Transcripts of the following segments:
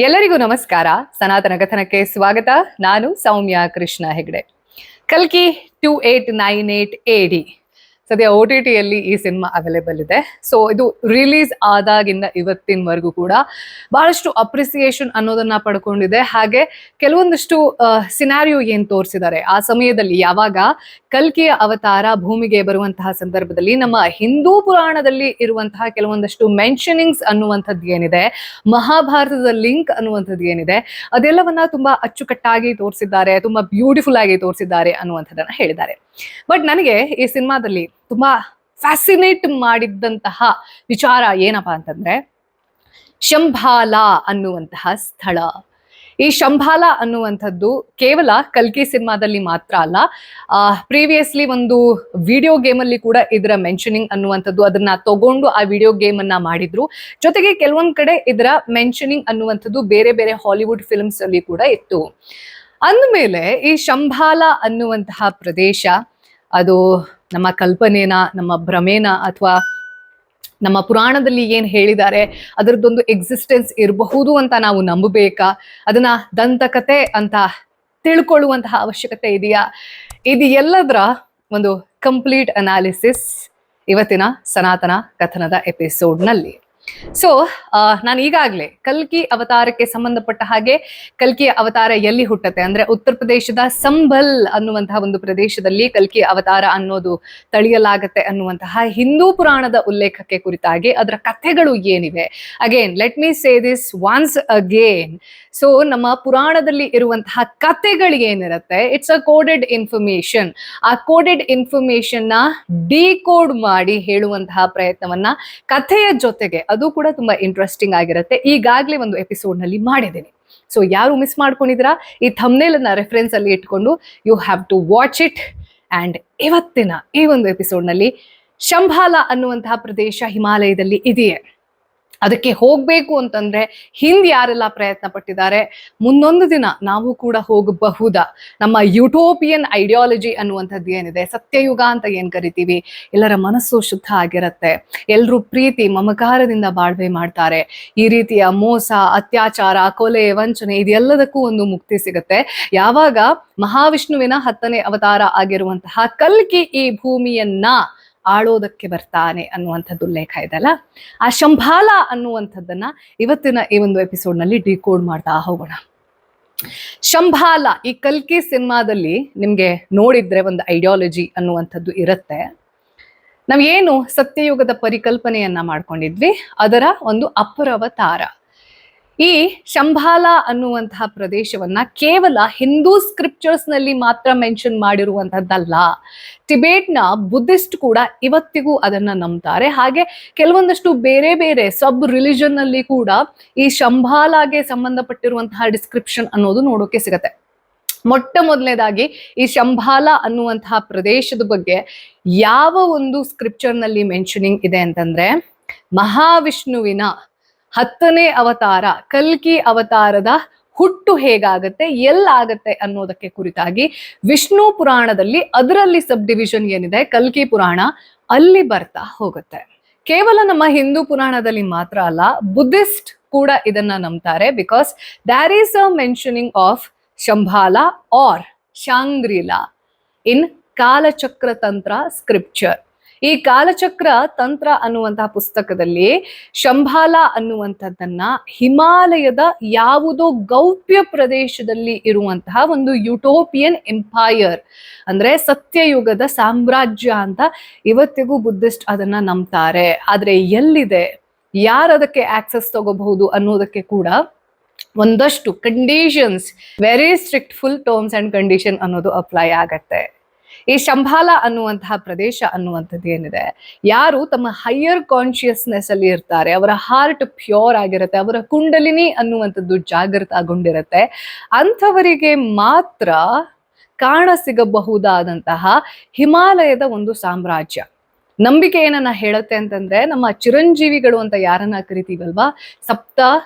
ಎಲ್ಲರಿಗೂ ನಮಸ್ಕಾರ. ಸನಾತನ ಕಥನಕ್ಕೆ ಸ್ವಾಗತ. ನಾನು ಸೌಮ್ಯ ಕೃಷ್ಣ ಹೆಗ್ಡೆ. ಕಲ್ಕಿ 2898 AD ಸದ್ಯ OTT ಯಲ್ಲಿ ಈ ಸಿನಿಮಾ ಅವೈಲೇಬಲ್ ಇದೆ. ಸೊ ಇದು ರಿಲೀಸ್ ಆದಾಗಿಂದ ಇವತ್ತಿನವರೆಗೂ ಕೂಡ ಬಹಳಷ್ಟು ಅಪ್ರಿಸಿಯೇಷನ್ ಅನ್ನೋದನ್ನ ಪಡ್ಕೊಂಡಿದೆ. ಹಾಗೆ ಕೆಲವೊಂದಷ್ಟು ಸಿನಾರಿಯೋ ಏನ್ ತೋರಿಸಿದ್ದಾರೆ ಆ ಸಮಯದಲ್ಲಿ, ಯಾವಾಗ ಕಲ್ಕಿಯ ಅವತಾರ ಭೂಮಿಗೆ ಬರುವಂತಹ ಸಂದರ್ಭದಲ್ಲಿ ನಮ್ಮ ಹಿಂದೂ ಪುರಾಣದಲ್ಲಿ ಇರುವಂತಹ ಕೆಲವೊಂದಷ್ಟು ಮೆನ್ಷನಿಂಗ್ಸ್ ಅನ್ನುವಂಥದ್ದು ಏನಿದೆ, ಮಹಾಭಾರತದ ಲಿಂಕ್ ಅನ್ನುವಂಥದ್ದು ಏನಿದೆ, ಅದೆಲ್ಲವನ್ನ ತುಂಬಾ ಅಚ್ಚುಕಟ್ಟಾಗಿ ತೋರಿಸಿದ್ದಾರೆ, ತುಂಬಾ ಬ್ಯೂಟಿಫುಲ್ ಆಗಿ ತೋರಿಸಿದ್ದಾರೆ ಅನ್ನುವಂಥದ್ದನ್ನ ಹೇಳಿದ್ದಾರೆ. ಬಟ್ ನನಗೆ ಈ ಸಿನಿಮಾದಲ್ಲಿ ತುಂಬಾ ಫ್ಯಾಸಿನೇಟ್ ಮಾಡಿದ್ದಂತಹ ವಿಚಾರ ಏನಪ್ಪಾ ಅಂತಂದ್ರೆ, ಶಂಭಾಲ ಅನ್ನುವಂತಹ ಸ್ಥಳ. ಈ ಶಂಭಾಲ ಅನ್ನುವಂಥದ್ದು ಕೇವಲ ಕಲ್ಕಿ ಸಿನಿಮಾದಲ್ಲಿ ಮಾತ್ರ ಅಲ್ಲ, ಪ್ರೀವಿಯಸ್ಲಿ ಒಂದು ವಿಡಿಯೋ ಗೇಮ್ ಅಲ್ಲಿ ಕೂಡ ಇದರ ಮೆನ್ಷನಿಂಗ್ ಅನ್ನುವಂಥದ್ದು, ಅದನ್ನ ತಗೊಂಡು ಆ ವಿಡಿಯೋ ಗೇಮ್ ಅನ್ನ ಮಾಡಿದ್ರು. ಜೊತೆಗೆ ಕೆಲವೊಂದ್ ಕಡೆ ಇದರ ಮೆನ್ಷನಿಂಗ್ ಅನ್ನುವಂಥದ್ದು ಬೇರೆ ಬೇರೆ ಹಾಲಿವುಡ್ ಫಿಲ್ಮ್ಸ್ ಅಲ್ಲಿ ಕೂಡ ಇತ್ತು. ಅಂದಮೇಲೆ ಈ ಶಂಭಾಲ ಅನ್ನುವಂತಹ ಪ್ರದೇಶ ಅದು ನಮ್ಮ ಕಲ್ಪನೆನ, ನಮ್ಮ ಭ್ರಮೇನ, ಅಥವಾ ನಮ್ಮ ಪುರಾಣದಲ್ಲಿ ಏನ್ ಹೇಳಿದ್ದಾರೆ ಅದರದ್ದೊಂದು ಎಕ್ಸಿಸ್ಟೆನ್ಸ್ ಇರಬಹುದು ಅಂತ ನಾವು ನಂಬಬೇಕಾ? ಅದನ್ನ ದಂತಕತೆ ಅಂತ ತಿಳ್ಕೊಳ್ಳುವಂತಹ ಅವಶ್ಯಕತೆ ಇದೆಯಾ? ಇದು ಎಲ್ಲದರ ಒಂದು ಕಂಪ್ಲೀಟ್ ಅನಾಲಿಸಿಸ್ ಇವತ್ತಿನ ಸನಾತನ ಕಥನದ ಎಪಿಸೋಡ್ನಲ್ಲಿ. ಸೊ ನಾನು ಈಗಾಗಲೇ ಕಲ್ಕಿ ಅವತಾರಕ್ಕೆ ಸಂಬಂಧಪಟ್ಟ ಹಾಗೆ, ಕಲ್ಕಿಯ ಅವತಾರ ಎಲ್ಲಿ ಹುಟ್ಟತ್ತೆ ಅಂದ್ರೆ ಉತ್ತರ ಪ್ರದೇಶದ ಸಂಭಲ್ ಅನ್ನುವಂತಹ ಒಂದು ಪ್ರದೇಶದಲ್ಲಿ ಕಲ್ಕಿ ಅವತಾರ ಅನ್ನೋದು ತಳಿಯಲಾಗತ್ತೆ ಅನ್ನುವಂತಹ ಹಿಂದೂ ಪುರಾಣದ ಉಲ್ಲೇಖಕ್ಕೆ ಕುರಿತಾಗಿ ಅದರ ಕಥೆಗಳು ಏನಿವೆ. Again let me say this once again. So ನಮ್ಮ ಪುರಾಣದಲ್ಲಿ ಇರುವಂತಹ ಕಥೆಗಳು ಏನಿರುತ್ತೆ, ಇಟ್ಸ್ ಅ ಕೋಡೆಡ್ ಇನ್ಫಾರ್ಮೇಶನ್. ಆ ಕೋಡೆಡ್ ಇನ್ಫಾರ್ಮೇಶನ್ ನ ಡಿಕೋಡ್ ಮಾಡಿ ಹೇಳುವಂತಹ ಪ್ರಯತ್ನವನ್ನ ಕಥೆಯ ಜೊತೆಗೆ, ಅದು ಕೂಡ ತುಂಬಾ ಇಂಟ್ರೆಸ್ಟಿಂಗ್ ಆಗಿರುತ್ತೆ, ಈಗಾಗಲೇ ಒಂದು ಎಪಿಸೋಡ್ ನಲ್ಲಿ ಮಾಡಿದ್ದೀನಿ. ಸೊ ಯಾರು ಮಿಸ್ ಮಾಡ್ಕೊಂಡಿದ್ದೀರಾ, ಈ ಥಂಬ್ನೇಲ್ ಅನ್ನ ರೆಫರೆನ್ಸ್ ಅಲ್ಲಿ ಇಟ್ಕೊಂಡು you have to watch it. And ಇವತ್ತಿನ ಈ ಒಂದು ಎಪಿಸೋಡ್ ನಲ್ಲಿ ಶಂಭಾಲ ಅನ್ನುವಂತಹ ಪ್ರದೇಶ ಹಿಮಾಲಯದಲ್ಲಿ ಇದೆಯೇ, ಅದಕ್ಕೆ ಹೋಗ್ಬೇಕು ಅಂತಂದ್ರೆ ಹಿಂದೆ ಯಾರೆಲ್ಲ ಪ್ರಯತ್ನ ಪಟ್ಟಿದ್ದಾರೆ, ಮುಂದೊಂದು ದಿನ ನಾವು ಕೂಡ ಹೋಗಬಹುದಾ? ನಮ್ಮ ಯುಟೋಪಿಯನ್ ಐಡಿಯಾಲಜಿ ಅನ್ನುವಂಥದ್ದು ಏನಿದೆ, ಸತ್ಯಯುಗ ಅಂತ ಏನ್ ಕರಿತೀವಿ, ಎಲ್ಲರ ಮನಸ್ಸು ಶುದ್ಧ ಆಗಿರತ್ತೆ, ಎಲ್ರೂ ಪ್ರೀತಿ ಮಮಕಾರದಿಂದ ಬಾಳ್ವೆ ಮಾಡ್ತಾರೆ, ಈ ರೀತಿಯ ಮೋಸ, ಅತ್ಯಾಚಾರ, ಕೊಲೆ, ವಂಚನೆ ಇದೆಲ್ಲದಕ್ಕೂ ಒಂದು ಮುಕ್ತಿ ಸಿಗುತ್ತೆ ಯಾವಾಗ ಮಹಾವಿಷ್ಣುವಿನ 10ನೇ ಅವತಾರ ಆಗಿರುವಂತಹ ಕಲ್ಕಿ ಈ ಭೂಮಿಯನ್ನ ಆಳೋದಕ್ಕೆ ಬರ್ತಾನೆ ಅನ್ನುವಂಥದ್ದು ಉಲ್ಲೇಖ ಇದೆಲ್ಲ. ಆ ಶಂಭಾಲ ಅನ್ನುವಂಥದ್ದನ್ನ ಇವತ್ತಿನ ಈ ಒಂದು ಎಪಿಸೋಡ್ ನಲ್ಲಿ ಡಿಕೋಡ್ ಮಾಡ್ತಾ ಹೋಗೋಣ. ಶಂಭಾಲ ಈ ಕಲ್ಕಿ ಸಿನಿಮಾದಲ್ಲಿ ನಿಮ್ಗೆ ನೋಡಿದ್ರೆ ಒಂದು ಐಡಿಯಾಲಜಿ ಅನ್ನುವಂಥದ್ದು ಇರುತ್ತೆ. ನಾವೇನು ಸತ್ಯಯುಗದ ಪರಿಕಲ್ಪನೆಯನ್ನ ಮಾಡ್ಕೊಂಡಿದ್ವಿ ಅದರ ಒಂದು ಅಪರವತಾರ. ಈ ಶಂಭಾಲ ಅನ್ನುವಂತಹ ಪ್ರದೇಶವನ್ನ ಕೇವಲ ಹಿಂದೂ ಸ್ಕ್ರಿಪ್ಚರ್ಸ್ ನಲ್ಲಿ ಮಾತ್ರ ಮೆನ್ಷನ್ ಮಾಡಿರುವಂತಹದ್ದಲ್ಲ, ಟಿಬೇಟ್ನ ಬುದ್ಧಿಸ್ಟ್ ಕೂಡ ಇವತ್ತಿಗೂ ಅದನ್ನ ನಂಬ್ತಾರೆ. ಹಾಗೆ ಕೆಲವೊಂದಷ್ಟು ಬೇರೆ ಬೇರೆ ಸಬ್ ರಿಲಿಜನ್ ನಲ್ಲಿ ಕೂಡ ಈ ಶಂಭಾಲಾಗೆ ಸಂಬಂಧಪಟ್ಟಿರುವಂತಹ ಡಿಸ್ಕ್ರಿಪ್ಷನ್ ಅನ್ನೋದು ನೋಡೋಕೆ ಸಿಗತ್ತೆ. ಮೊಟ್ಟ ಮೊದಲನೇದಾಗಿ ಈ ಶಂಭಾಲ ಅನ್ನುವಂತಹ ಪ್ರದೇಶದ ಬಗ್ಗೆ ಯಾವ ಒಂದು ಸ್ಕ್ರಿಪ್ಚರ್ ನಲ್ಲಿ ಮೆನ್ಷನಿಂಗ್ ಇದೆ ಅಂತಂದ್ರೆ, ಮಹಾವಿಷ್ಣುವಿನ 10ನೇ ಅವತಾರ ಕಲ್ಕಿ ಅವತಾರದ ಹುಟ್ಟು ಹೇಗಾಗತ್ತೆ, ಎಲ್ಲಾಗತ್ತೆ ಅನ್ನೋದಕ್ಕೆ ಕುರಿತಾಗಿ ವಿಷ್ಣು ಪುರಾಣದಲ್ಲಿ ಅದರಲ್ಲಿ ಸಬ್ ಡಿವಿಷನ್ ಏನಿದೆ ಕಲ್ಕಿ ಪುರಾಣ, ಅಲ್ಲಿ ಬರ್ತಾ ಹೋಗುತ್ತೆ. ಕೇವಲ ನಮ್ಮ ಹಿಂದೂ ಪುರಾಣದಲ್ಲಿ ಮಾತ್ರ ಅಲ್ಲ, ಬುದ್ಧಿಸ್ಟ್ ಕೂಡ ಇದನ್ನ ನಂಬ್ತಾರೆ. Because there is a mentioning of Shambhala or Shangri-La in Kalachakra tantra scripture. ಈ ಕಾಲಚಕ್ರ ತಂತ್ರ ಅನ್ನುವಂತಹ ಪುಸ್ತಕದಲ್ಲಿ ಶಂಭಾಲ ಅನ್ನುವಂಥದ್ದನ್ನ ಹಿಮಾಲಯದ ಯಾವುದೋ ಗೌಪ್ಯ ಪ್ರದೇಶದಲ್ಲಿ ಇರುವಂತಹ ಒಂದು ಯುಟೋಪಿಯನ್ ಎಂಪೈರ್, ಅಂದ್ರೆ ಸತ್ಯಯುಗದ ಸಾಮ್ರಾಜ್ಯ ಅಂತ ಇವತ್ತಿಗೂ ಬುದ್ಧಿಸ್ಟ್ ಅದನ್ನ ನಂಬ್ತಾರೆ. ಆದ್ರೆ ಎಲ್ಲಿದೆ, ಯಾರು ಅದಕ್ಕೆ ಆಕ್ಸೆಸ್ ತಗೋಬಹುದು ಅನ್ನೋದಕ್ಕೆ ಕೂಡ ಒಂದಷ್ಟು conditions, very strict full terms and condition ಅನ್ನೋದು ಅಪ್ಲೈ ಆಗತ್ತೆ. ಈ ಶಂಭಾಲ ಅನ್ನುವಂತಹ ಪ್ರದೇಶ ಅನ್ನುವಂಥದ್ದು ಏನಿದೆ, ಯಾರು ತಮ್ಮ ಹೈಯರ್ ಕಾನ್ಶಿಯಸ್ನೆಸ್ ಅಲ್ಲಿ ಇರ್ತಾರೆ, ಅವರ ಹಾರ್ಟ್ ಪ್ಯೂರ್ ಆಗಿರುತ್ತೆ, ಅವರ ಕುಂಡಲಿನಿ ಅನ್ನುವಂಥದ್ದು ಜಾಗೃತಗೊಂಡಿರುತ್ತೆ, ಅಂಥವರಿಗೆ ಮಾತ್ರ ಕಾಣ ಸಿಗಬಹುದಾದಂತಹ ಹಿಮಾಲಯದ ಒಂದು ಸಾಮ್ರಾಜ್ಯ. ನಂಬಿಕೆ ಏನನ್ನ ಹೇಳುತ್ತೆ ಅಂತಂದ್ರೆ, ನಮ್ಮ ಚಿರಂಜೀವಿಗಳು ಅಂತ ಯಾರನ್ನ ಕರಿತೀವಲ್ವಾ, ಸಪ್ತ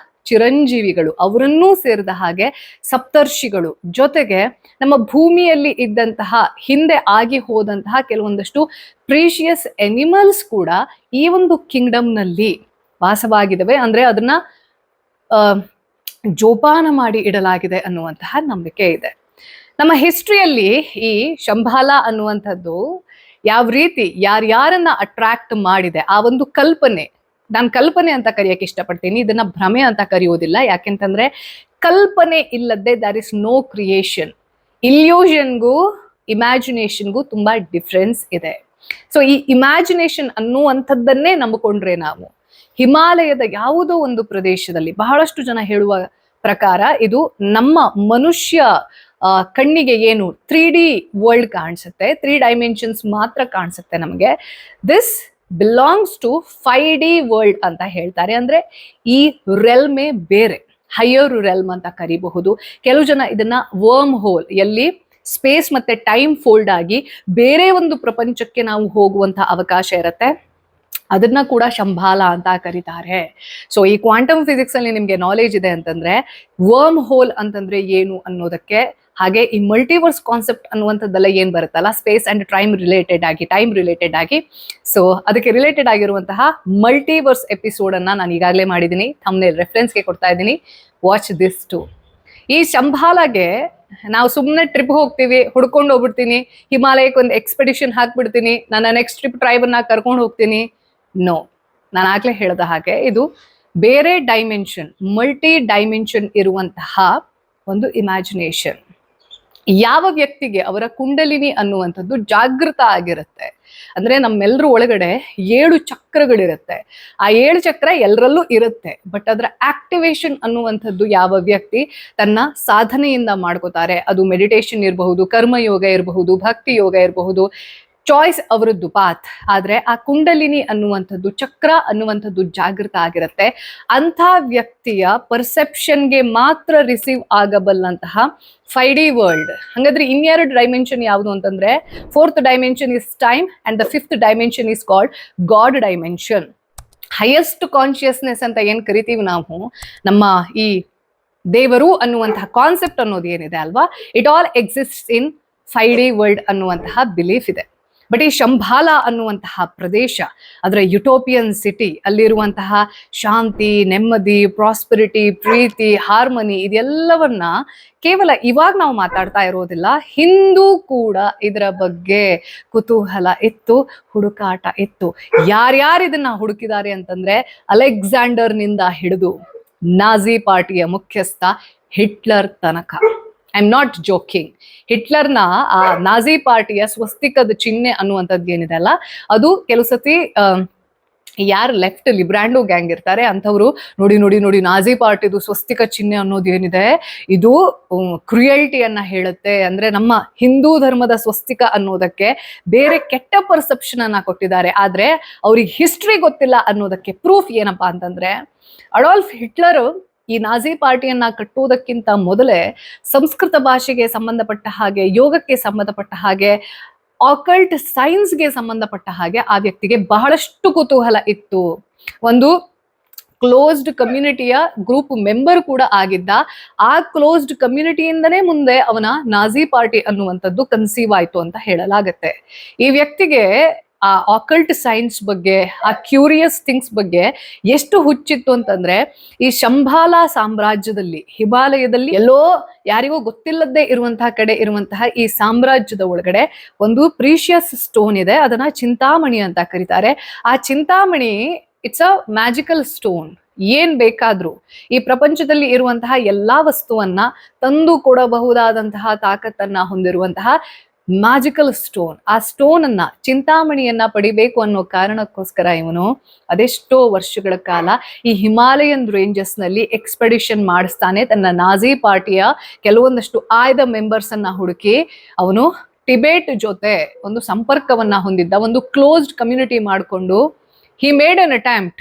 ಚಿರಂಜೀವಿಗಳು, ಅವರನ್ನೂ ಸೇರಿದ ಹಾಗೆ ಸಪ್ತರ್ಷಿಗಳು, ಜೊತೆಗೆ ನಮ್ಮ ಭೂಮಿಯಲ್ಲಿ ಇದ್ದಂತಹ ಹಿಂದೆ ಆಗಿ ಹೋದಂತಹ ಕೆಲವೊಂದಷ್ಟು ಪ್ರೀಶಿಯಸ್ ಎನಿಮಲ್ಸ್ ಕೂಡ ಈ ಒಂದು ಕಿಂಗ್ಡಮ್ ನಲ್ಲಿ ವಾಸವಾಗಿದ್ದಾವೆ. ಅಂದ್ರೆ ಅದನ್ನ ಜೋಪಾನ ಮಾಡಿ ಇಡಲಾಗಿದೆ ಅನ್ನುವಂತಹ ನಂಬಿಕೆ ಇದೆ. ನಮ್ಮ ಹಿಸ್ಟ್ರಿಯಲ್ಲಿ ಈ ಶಂಭಾಲ ಅನ್ನುವಂಥದ್ದು ಯಾವ ರೀತಿ ಯಾರ್ಯಾರನ್ನ ಅಟ್ರಾಕ್ಟ್ ಮಾಡಿದೆ, ಆ ಒಂದು ಕಲ್ಪನೆ, ನಾನು ಕಲ್ಪನೆ ಅಂತ ಕರೆಯಕ್ಕೆ ಇಷ್ಟಪಡ್ತೀನಿ, ಇದನ್ನ ಭ್ರಮೆ ಅಂತ ಕರೆಯೋದಿಲ್ಲ. ಯಾಕೆಂತಂದ್ರೆ ಕಲ್ಪನೆ ಇಲ್ಲದೆ ದರ್ ಇಸ್ ನೋ ಕ್ರಿಯೇಷನ್. ಇಲ್ಯೂಷನ್ಗೂ ಇಮ್ಯಾಜಿನೇಷನ್ಗೂ ತುಂಬಾ ಡಿಫ್ರೆನ್ಸ್ ಇದೆ. ಸೊ ಈ ಇಮ್ಯಾಜಿನೇಷನ್ ಅನ್ನುವಂಥದ್ದನ್ನೇ ನಂಬಿಕೊಂಡ್ರೆ ನಾವು ಹಿಮಾಲಯದ ಯಾವುದೋ ಒಂದು ಪ್ರದೇಶದಲ್ಲಿ, ಬಹಳಷ್ಟು ಜನ ಹೇಳುವ ಪ್ರಕಾರ ಇದು ನಮ್ಮ ಮನುಷ್ಯ ಕಣ್ಣಿಗೆ ಏನು 3D ವರ್ಲ್ಡ್ ಕಾಣಿಸುತ್ತೆ, 3 ಡೈಮೆನ್ಷನ್ಸ್ ಮಾತ್ರ ಕಾಣಿಸುತ್ತೆ ನಮಗೆ. This belongs to 5D world ಅಂತ ಹೇಳ್ತಾರೆ. ಅಂದ್ರೆ ಈ ರೆಲ್ಮೇ ಬೇರೆ, ಹೈಯರ್ ರೆಲ್ಮ್ ಅಂತ ಕರಿಬಹುದು. ಕೆಲವು ಜನ ಇದನ್ನ ವರ್ಮ್ ಹೋಲ್, ಎಲ್ಲಿ ಸ್ಪೇಸ್ ಮತ್ತೆ ಟೈಮ್ ಫೋಲ್ಡ್ ಆಗಿ ಬೇರೆ ಒಂದು ಪ್ರಪಂಚಕ್ಕೆ ನಾವು ಹೋಗುವಂತಹ ಅವಕಾಶ ಇರುತ್ತೆ, ಅದನ್ನ ಕೂಡ ಶಂಭಾಲ ಅಂತ ಕರೀತಾರೆ. ಸೊ ಈ ಕ್ವಾಂಟಮ್ ಫಿಸಿಕ್ಸ್ ಅಲ್ಲಿ ನಿಮ್ಗೆ ನಾಲೆಜ್ ಇದೆ ಅಂತಂದ್ರೆ ವರ್ಮ್ ಹೋಲ್ ಅಂತಂದ್ರೆ ಏನು ಅನ್ನೋದಕ್ಕೆ, ಹಾಗೆ ಈ ಮಲ್ಟಿವರ್ಸ್ ಕಾನ್ಸೆಪ್ಟ್ ಅನ್ನುವಂಥದ್ದೆಲ್ಲ ಏನ್ ಬರುತ್ತಲ್ಲ, ಸ್ಪೇಸ್ ಅಂಡ್ ಟೈಮ್ ರಿಲೇಟೆಡ್ ಆಗಿ, ಸೊ ಅದಕ್ಕೆ ರಿಲೇಟೆಡ್ ಆಗಿರುವಂತಹ ಮಲ್ಟಿವರ್ಸ್ ಎಪಿಸೋಡ್ ಅನ್ನ ನಾನು ಈಗಾಗಲೇ ಮಾಡಿದ್ದೀನಿ, ಥಂಬ್ನೇಲ್ ರೆಫರೆನ್ಸ್ಗೆ ಕೊಡ್ತಾ ಇದ್ದೀನಿ, ವಾಚ್ ದಿಸ್ ಟು. ಈ ಶಂಭಾಲಾಗೆ ನಾವು ಸುಮ್ಮನೆ ಟ್ರಿಪ್ ಹೋಗ್ತೀವಿ, ಹುಡ್ಕೊಂಡು ಹೋಗ್ಬಿಡ್ತೀನಿ, ಹಿಮಾಲಯಕ್ಕೆ ಒಂದು ಎಕ್ಸ್ಪೆಡಿಷನ್ ಹಾಕ್ಬಿಡ್ತೀನಿ, ನನ್ನ ನೆಕ್ಸ್ಟ್ ಟ್ರಿಪ್ ಟ್ರೈಬನ್ನ ಕರ್ಕೊಂಡು ಹೋಗ್ತೀನಿ. ನೋ, ನಾನು ಆಗ್ಲೇ ಹೇಳಿದ ಹಾಗೆ ಇದು ಬೇರೆ ಡೈಮೆನ್ಷನ್, ಮಲ್ಟಿ ಡೈಮೆನ್ಷನ್ ಇರುವಂತಹ ಒಂದು ಇಮ್ಯಾಜಿನೇಷನ್. ಯಾವ ವ್ಯಕ್ತಿಗೆ ಅವರ ಕುಂಡಲಿನಿ ಅನ್ನುವಂಥದ್ದು ಜಾಗೃತ ಆಗಿರುತ್ತೆ, ಅಂದ್ರೆ ನಮ್ಮೆಲ್ಲರ ಒಳಗಡೆ 7 ಚಕ್ರಗಳಿರುತ್ತೆ, ಆ 7 ಚಕ್ರ ಎಲ್ಲರಲ್ಲೂ ಇರುತ್ತೆ. ಬಟ್ ಅದರ ಆಕ್ಟಿವೇಶನ್ ಅನ್ನುವಂಥದ್ದು ಯಾವ ವ್ಯಕ್ತಿ ತನ್ನ ಸಾಧನೆಯಿಂದ ಮಾಡ್ಕೋತಾರೆ, ಅದು ಮೆಡಿಟೇಷನ್ ಇರಬಹುದು, ಕರ್ಮಯೋಗ ಇರಬಹುದು, ಭಕ್ತಿ ಯೋಗ ಇರಬಹುದು, ಚಾಯ್ಸ್ ಅವರದ್ದು ಪಾತ್. ಆದ್ರೆ ಆ ಕುಂಡಲಿನಿ ಅನ್ನುವಂಥದ್ದು, ಚಕ್ರ ಅನ್ನುವಂಥದ್ದು ಜಾಗೃತ ಆಗಿರುತ್ತೆ. ಅಂಥ ವ್ಯಕ್ತಿಯ ಪರ್ಸೆಪ್ಷನ್ಗೆ ಮಾತ್ರ ರಿಸೀವ್ ಆಗಬಲ್ಲಂತಹ 5D ವರ್ಲ್ಡ್. ಹಾಗಾದ್ರೆ ಇನ್ನೆರಡು ಡೈಮೆನ್ಷನ್ ಯಾವುದು ಅಂತಂದ್ರೆ, 4th dimension is time and the 5th dimension is called god dimension. Highest consciousness ಅಂತ ಏನ್ ಕರಿತೀವಿ ನಾವು, ನಮ್ಮ ಈ ದೇವರು ಅನ್ನುವಂತಹ ಕಾನ್ಸೆಪ್ಟ್ ಅನ್ನೋದು ಏನಿದೆ ಅಲ್ವಾ, it all exists in 5D world ಅನ್ನುವಂತಹ ಬಿಲೀಫ್ ಇದೆ. ಬಟ್ ಈ ಶಂಭಾಲ ಅನ್ನುವಂತಹ ಪ್ರದೇಶ, ಅದರ ಯುಟೋಪಿಯನ್ ಸಿಟಿ, ಅಲ್ಲಿರುವಂತಹ ಶಾಂತಿ, ನೆಮ್ಮದಿ, ಪ್ರಾಸ್ಪರಿಟಿ, ಪ್ರೀತಿ, ಹಾರ್ಮನಿ, ಇದೆಲ್ಲವನ್ನ ಕೇವಲ ಇವಾಗ ನಾವು ಮಾತಾಡ್ತಾ ಇರೋದಿಲ್ಲ, ಹಿಂದೂ ಕೂಡ ಇದರ ಬಗ್ಗೆ ಕುತೂಹಲ ಇತ್ತು, ಹುಡುಕಾಟ ಇತ್ತು. ಯಾರ್ಯಾರು ಇದನ್ನ ಹುಡುಕಿದ್ದಾರೆ ಅಂತಂದ್ರೆ, ಅಲೆಕ್ಸಾಂಡರ್ನಿಂದ ಹಿಡಿದು ನಾಜಿ ಪಾರ್ಟಿಯ ಮುಖ್ಯಸ್ಥ ಹಿಟ್ಲರ್ ತನಕ. I am not joking. ಹಿಟ್ಲರ್ನ ಆ ನಾಜಿ ಪಾರ್ಟಿಯ ಸ್ವಸ್ತಿಕದ ಚಿಹ್ನೆ ಅನ್ನುವಂಥದ್ದು ಏನಿದೆ ಅಲ್ಲ, ಅದು ಕೆಲವು ಸತಿ ಯಾರು ಲೆಫ್ಟ್ ಲಿಬ್ರಾಂಡೋ ಗ್ಯಾಂಗ್ ಇರ್ತಾರೆ ಅಂಥವ್ರು ನೋಡಿ ನೋಡಿ ನೋಡಿ ನಾಜಿ ಪಾರ್ಟಿದು ಸ್ವಸ್ತಿಕ ಚಿಹ್ನೆ ಅನ್ನೋದು ಏನಿದೆ, ಇದು ಕ್ರುಯಲ್ಟಿಯನ್ನ ಹೇಳುತ್ತೆ, ಅಂದ್ರೆ ನಮ್ಮ ಹಿಂದೂ ಧರ್ಮದ ಸ್ವಸ್ತಿಕ ಅನ್ನೋದಕ್ಕೆ ಬೇರೆ ಕೆಟ್ಟ ಪರ್ಸೆಪ್ಷನ್ ಅನ್ನ ಕೊಟ್ಟಿದ್ದಾರೆ. ಆದ್ರೆ ಅವ್ರಿಗೆ ಹಿಸ್ಟ್ರಿ ಗೊತ್ತಿಲ್ಲ ಅನ್ನೋದಕ್ಕೆ ಪ್ರೂಫ್ ಏನಪ್ಪಾ ಅಂತಂದ್ರೆ, ಅಡಾಲ್ಫ್ ಹಿಟ್ಲರ್ ಈ ನಾಜಿ ಪಾರ್ಟಿಯನ್ನ ಕಟ್ಟುವುದಕ್ಕಿಂತ ಮೊದಲೇ ಸಂಸ್ಕೃತ ಭಾಷೆಗೆ ಸಂಬಂಧಪಟ್ಟ ಹಾಗೆ, ಯೋಗಕ್ಕೆ ಸಂಬಂಧಪಟ್ಟ ಹಾಗೆ, ಆಕಲ್ಟ್ ಸೈನ್ಸ್ಗೆ ಸಂಬಂಧಪಟ್ಟ ಹಾಗೆ ಆ ವ್ಯಕ್ತಿಗೆ ಬಹಳಷ್ಟು ಕುತೂಹಲ ಇತ್ತು. ಒಂದು ಕ್ಲೋಸ್ಡ್ ಕಮ್ಯುನಿಟಿಯ ಗ್ರೂಪ್ ಮೆಂಬರ್ ಕೂಡ ಆಗಿದ್ದ. ಆ ಕ್ಲೋಸ್ಡ್ ಕಮ್ಯುನಿಟಿಯಿಂದನೇ ಮುಂದೆ ಅವನ ನಾಜಿ ಪಾರ್ಟಿ ಅನ್ನುವಂಥದ್ದು ಕನ್ಸೀವ್ ಆಯ್ತು ಅಂತ ಹೇಳಲಾಗತ್ತೆ. ಈ ವ್ಯಕ್ತಿಗೆ ಆ ಆಕಲ್ಟ್ ಸೈನ್ಸ್ ಬಗ್ಗೆ, ಆ ಕ್ಯೂರಿಯಸ್ ಥಿಂಗ್ಸ್ ಬಗ್ಗೆ ಎಷ್ಟು ಹುಚ್ಚಿತ್ತು ಅಂತಂದ್ರೆ, ಈ ಶಂಭಾಲ ಸಾಮ್ರಾಜ್ಯದಲ್ಲಿ, ಹಿಮಾಲಯದಲ್ಲಿ ಎಲ್ಲೋ ಯಾರಿಗೂ ಗೊತ್ತಿಲ್ಲದೆ ಇರುವಂತಹ ಕಡೆ ಇರುವಂತಹ ಈ ಸಾಮ್ರಾಜ್ಯದ ಒಳಗಡೆ ಒಂದು ಪ್ರೀಶಿಯಸ್ ಸ್ಟೋನ್ ಇದೆ, ಅದನ್ನ ಚಿಂತಾಮಣಿ ಅಂತ ಕರೀತಾರೆ. ಆ Chintamani it's a magical stone. ಏನ್ ಬೇಕಾದ್ರೂ ಈ ಪ್ರಪಂಚದಲ್ಲಿ ಇರುವಂತಹ ಎಲ್ಲಾ ವಸ್ತುವನ್ನ ತಂದು ಕೊಡಬಹುದಾದಂತಹ ತಾಕತ್ತನ್ನ ಹೊಂದಿರುವಂತಹ ಮ್ಯಾಜಿಕಲ್ ಸ್ಟೋನ್. ಆ ಸ್ಟೋನ್ ಅನ್ನ, ಚಿಂತಾಮಣಿಯನ್ನ ಪಡಿಬೇಕು ಅನ್ನೋ ಕಾರಣಕ್ಕೋಸ್ಕರ ಇವನು ಅದೆಷ್ಟೋ ವರ್ಷಗಳ ಕಾಲ ಈ ಹಿಮಾಲಯನ್ ರೇಂಜಸ್ ನಲ್ಲಿ ಎಕ್ಸ್ಪೆಡಿಷನ್ ಮಾಡಿಸ್ತಾನೆ. ತನ್ನ ನಾಜಿ ಪಾರ್ಟಿಯ ಕೆಲವೊಂದಷ್ಟು ಆಯ್ದ ಮೆಂಬರ್ಸ್ ಅನ್ನ ಹುಡುಕಿ ಅವನು ಟಿಬೇಟ್ ಜೊತೆ ಒಂದು ಸಂಪರ್ಕವನ್ನ ಹೊಂದಿದ್ದ, ಒಂದು ಕ್ಲೋಸ್ಡ್ ಕಮ್ಯುನಿಟಿ ಮಾಡಿಕೊಂಡು he made an attempt